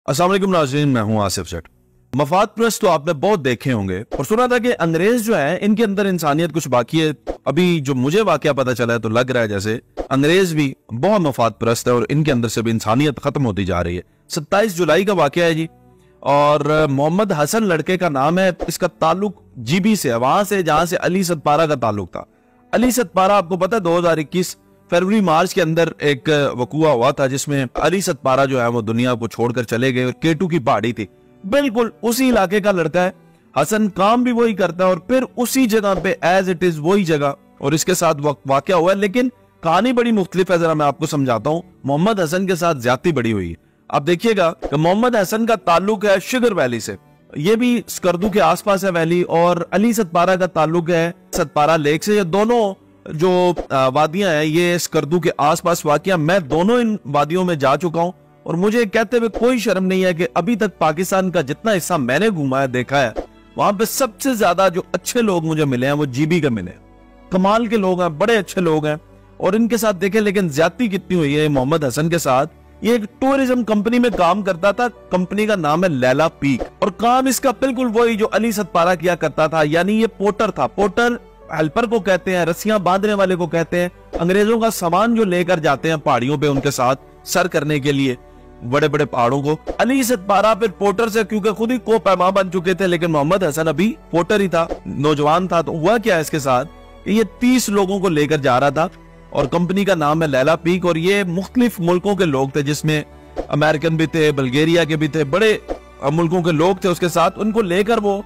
अस्सलाम वालेकुम नाज़रीन, मैं हूं आसिफ जट। मफाद प्रस्त तो आपने बहुत देखे होंगे और सुना था कि अंग्रेज जो है इनके अंदर इंसानियत कुछ बाकी है। अभी जो मुझे वाकया पता चला है तो लग रहा है जैसे अंग्रेज भी बहुत मफाद प्रस्त है और इनके अंदर से भी इंसानियत खत्म होती जा रही है। 27 जुलाई का वाकया है जी, और मोहम्मद हसन लड़के का नाम है। इसका ताल्लुक जीबी से है, वहां से जहां से अली सतपारा का ताल्लुक था। अली सतपारा आपको पता है 2021 फरवरी मार्च के अंदर एक वकूआ हुआ था जिसमें अली सतपारा जो है वो दुनिया को छोड़कर चले गए। केटू की पहाड़ी थी, बिल्कुल उसी इलाके का लड़का है हसन, काम भी वही करता है और फिर उसी जगह पे एज इट इज वही जगह और इसके साथ वाकया हुआ है। लेकिन कहानी बड़ी मुख्तलिफ है, जरा मैं आपको समझाता हूँ। मोहम्मद हसन के साथ ज्यादती बड़ी हुई है। आप देखिएगा कि मोहम्मद हसन का ताल्लुक है शुगर वैली से, ये भी स्कर्दू के आसपास है वैली, और अली सतपारा का ताल्लुक है सतपारा लेक से। ये दोनों जो वादियां हैं ये स्कर्दू के आसपास वाकया। मैं दोनों इन वादियों में जा चुका हूं और मुझे कहते हुए कोई शर्म नहीं है कि अभी तक पाकिस्तान का जितना हिस्सा मैंने घूमा है, देखा है, वहां पे सबसे ज्यादा जो अच्छे लोग मुझे मिले हैं वो जीबी के मिले। कमाल के लोग हैं, बड़े अच्छे लोग हैं और इनके साथ देखे। लेकिन ज्यादती कितनी हुई है मोहम्मद हसन के साथ। ये एक टूरिज्म कंपनी में काम करता था, कंपनी का नाम है लैला पीक, और काम इसका बिल्कुल वही जो अली सतपारा किया करता था। यानी ये पोर्टर था। पोर्टर हेल्पर को कहते हैं, रस्सियां बांधने वाले को कहते हैं। अंग्रेजों का सामान जो लेकर जाते हैं पहाड़ियों पे उनके साथ सर करने के लिए, बड़े बड़े पहाड़ों को। अली सतपारा फिर पोर्टर से, क्योंकि खुद ही को पैमा बन चुके थे, लेकिन मोहम्मद हसन अभी पोर्टर ही था, नौजवान था। तो हुआ क्या इसके साथ कि ये 30 लोगों को लेकर जा रहा था और कंपनी का नाम है लैला पीक, और ये मुख्तलिफ मुल्कों के लोग थे जिसमें अमेरिकन भी थे, बल्गेरिया के भी थे, बड़े मुल्कों के लोग थे उसके साथ। उनको लेकर वो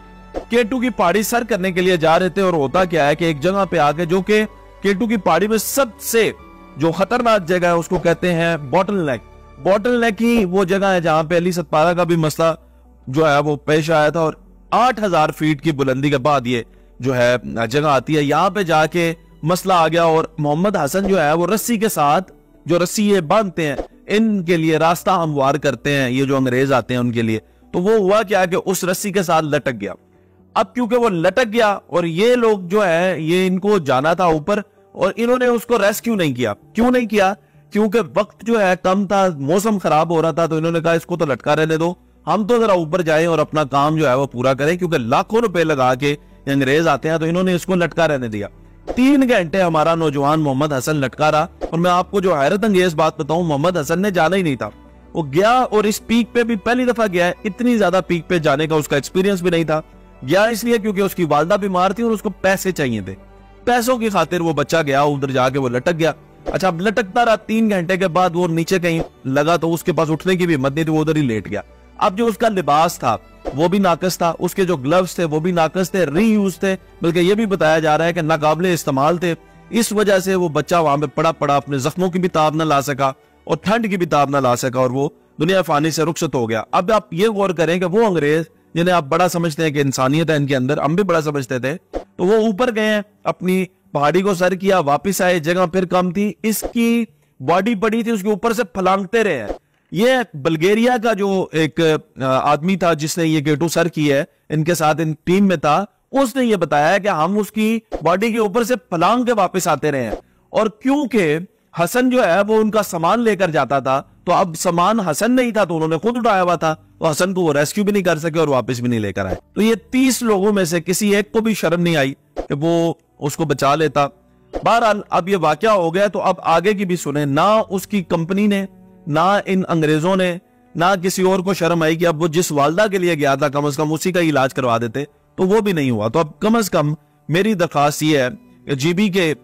केटू की पहाड़ी सर करने के लिए जा रहे थे। और होता क्या है कि एक जगह पे आके, जो कि केटू की पहाड़ी में सबसे जो खतरनाक जगह है उसको कहते हैं बॉटल नेक। बॉटल नेक ही वो जगह है जहां पे अली सतपारा का भी मसला जो है वो पेश आया था। और 8000 फीट की बुलंदी के बाद ये जो है जगह आती है, यहाँ पे जाके मसला आ गया। और मोहम्मद हसन जो है वो रस्सी के साथ, जो रस्सी ये बांधते हैं, इनके लिए रास्ता हमवार करते हैं ये जो अंग्रेज आते हैं उनके लिए। तो वो हुआ क्या कि उस रस्सी के साथ लटक गया। अब क्योंकि वो लटक गया और ये लोग जो है ये इनको जाना था ऊपर, और इन्होंने उसको रेस्क्यू नहीं किया। क्यों नहीं किया? क्योंकि वक्त जो है कम था, मौसम खराब हो रहा था। तो इन्होंने कहा इसको तो लटका रहने दो, हम तो जरा ऊपर जाएं और अपना काम जो है वो पूरा करें, क्योंकि लाखों रुपए लगा के अंग्रेज आते हैं। तो इन्होंने इसको लटका रहने दिया। 3 घंटे हमारा नौजवान मोहम्मद हसन लटका रहा। और मैं आपको जो हैरत अंगेज बात बताऊं, मोहम्मद हसन ने जाना ही नहीं था। वो गया और इस पीक पे भी पहली दफा गया है। इतनी ज्यादा पीक पे जाने का उसका एक्सपीरियंस भी नहीं था। गया इसलिए क्योंकि उसकी वालदा बीमार थी और उसको पैसे चाहिए थे। पैसों की खातिर वो बच्चा गया, उधर जाके वो लटक गया। अच्छा, अब लटकता रहा। 3 घंटे के बाद वो नीचे कहीं लगा तो उसके पास उठने की भी हिम्मत नहीं थी, वो उधर ही लेट गया। अब जो उसका लिबास था वो भी नाकस था, उसके जो ग्लव्स थे वो भी नाकस थे, रीयूज थे, बल्कि ये भी बताया जा रहा है कि नाकाबिले इस्तेमाल थे। इस वजह से वो बच्चा वहां पे पड़ा अपने जख्मों की भी ताब न ला सका और ठंड की भी ताब न ला सका, और वो दुनिया फानी से रुखसत हो गया। अब आप ये गौर करें कि वो अंग्रेज जिन्हें आप बड़ा समझते हैं कि इंसानियत है इनके अंदर, हम भी बड़ा समझते थे, तो वो ऊपर गए, अपनी पहाड़ी को सर किया, वापस आए। जगह फिर कम थी, इसकी बॉडी पड़ी थी, उसके ऊपर से फलांगते रहे हैं। ये बल्गेरिया का जो एक आदमी था जिसने ये केटू सर की है, इनके साथ इन टीम में था, उसने ये बताया कि हम उसकी बॉडी के ऊपर से फलांग के वापस आते रहे हैं। और क्योंकि हसन जो है वो उनका सामान लेकर जाता था, तो अब सामान हसन नहीं था तो उन्होंने खुद उठाया हुआ था, तो हसन को वो रेस्क्यू भी नहीं कर सके और वापस भी नहीं लेकर आए। तो ये 30 लोगों में से किसी एक को भी शर्म नहीं आई कि वो उसको बचा लेता। बहरहाल अब ये वाकया हो गया, तो अब आगे की भी सुने। ना उसकी कंपनी ने, ना इन अंग्रेजों ने, ना किसी और को शर्म आई कि अब वो जिस वालदा के लिए गया था कम से कम उसी का इलाज करवा देते, तो वो भी नहीं हुआ। तो अब कम से कम मेरी दरखास्त ये है कि जीबी के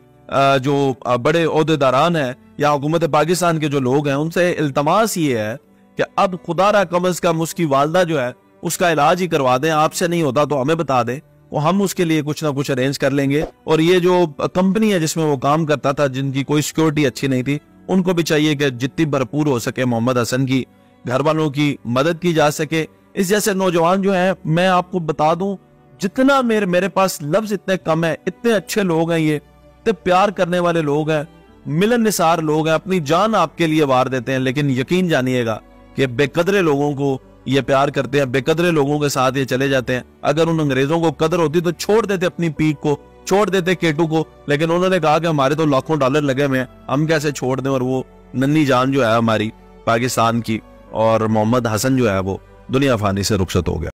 जो बड़े ओहदेदारान हैं या हुकूमत पाकिस्तान के जो लोग हैं, उनसे इल्तमास ये है कि अब खुदारा कम से कम उसकी वालदा जो है उसका इलाज ही करवा दें। आपसे नहीं होता तो हमें बता दें, वो हम उसके लिए कुछ ना कुछ अरेंज कर लेंगे। और ये जो कंपनी है जिसमें वो काम करता था, जिनकी कोई सिक्योरिटी अच्छी नहीं थी, उनको भी चाहिए कि जितनी भरपूर हो सके मोहम्मद हसन की घर वालों की मदद की जा सके। इस जैसे नौजवान जो है, मैं आपको बता दूं, जितना मेरे पास लफ्ज इतने कम है, इतने अच्छे लोग हैं, ये इतने प्यार करने वाले लोग हैं, मिलन निसार लोग हैं, अपनी जान आपके लिए वार देते हैं। लेकिन यकीन जानिएगा कि बेकदरे लोगों को ये प्यार करते हैं, बेकदरे लोगों के साथ ये चले जाते हैं। अगर उन अंग्रेजों को कदर होती तो छोड़ देते अपनी पीक को, छोड़ देते केटू को, लेकिन उन्होंने कहा कि हमारे तो लाखों डॉलर लगे हुए हैं, हम कैसे छोड़ दें। और वो नन्ही जान जो है हमारी पाकिस्तान की, और मोहम्मद हसन जो है वो दुनिया फानी से रुखसत हो गया।